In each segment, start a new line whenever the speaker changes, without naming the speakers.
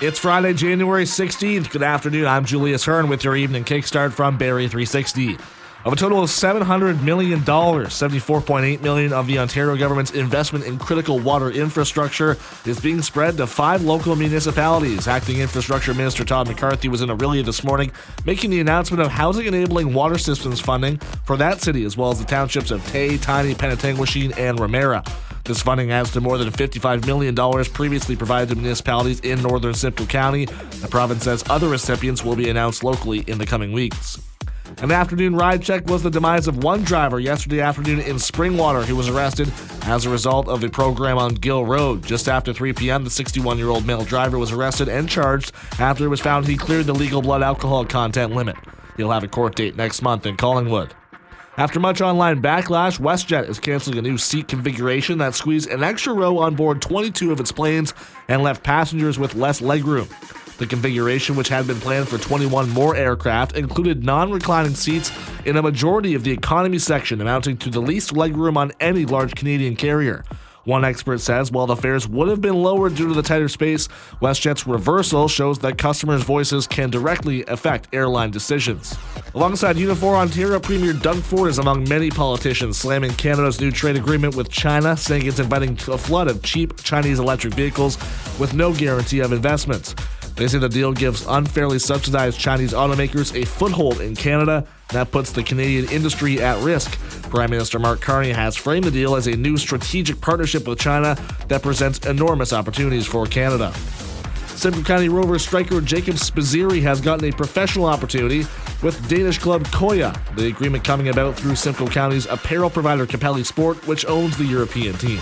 It's Friday, January 16th. Good afternoon. I'm Julius Hearn with your evening kickstart from Barrie 360. Of a total of $700 million, $74.8 million of the Ontario government's investment in critical water infrastructure is being spread to 5 local municipalities. Acting Infrastructure Minister Todd McCarthy was in Orillia this morning, making the announcement of housing-enabling water systems funding for that city, as well as the townships of Tay, Tiny, Penetanguishene, and Ramera. This funding adds to more than $55 million previously provided to municipalities in northern Simcoe County. The province says other recipients will be announced locally in the coming weeks. An afternoon ride check was the demise of one driver yesterday afternoon in Springwater who was arrested as a result of a program on Gill Road. Just after 3 p.m., the 61-year-old male driver was arrested and charged after it was found he cleared the legal blood alcohol content limit. He'll have a court date next month in Collingwood. After much online backlash, WestJet is canceling a new seat configuration that squeezed an extra row on board 22 of its planes and left passengers with less legroom. The configuration, which had been planned for 21 more aircraft, included non-reclining seats in a majority of the economy section, amounting to the least legroom on any large Canadian carrier. One expert says while the fares would have been lowered due to the tighter space, WestJet's reversal shows that customers' voices can directly affect airline decisions. Alongside Unifor, Ontario Premier Doug Ford is among many politicians slamming Canada's new trade agreement with China, saying it's inviting a flood of cheap Chinese electric vehicles with no guarantee of investments. They say the deal gives unfairly subsidized Chinese automakers a foothold in Canada. That puts the Canadian industry at risk. Prime Minister Mark Carney has framed the deal as a new strategic partnership with China that presents enormous opportunities for Canada. Simcoe County Rovers striker Jacob Spizzirri has gotten a professional opportunity with Danish club Koya. The agreement coming about through Simcoe County's apparel provider Capelli Sport, which owns the European team.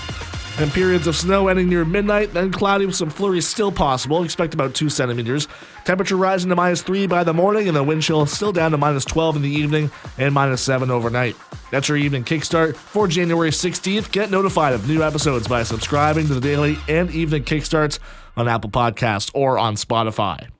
And periods of snow ending near midnight, then cloudy with some flurries still possible. Expect about 2 centimeters. Temperature rising to -3 by the morning, and the wind chill still down to -12 in the evening and -7 overnight. That's your evening kickstart for January 16th. Get notified of new episodes by subscribing to the daily and evening kickstarts on Apple Podcasts or on Spotify.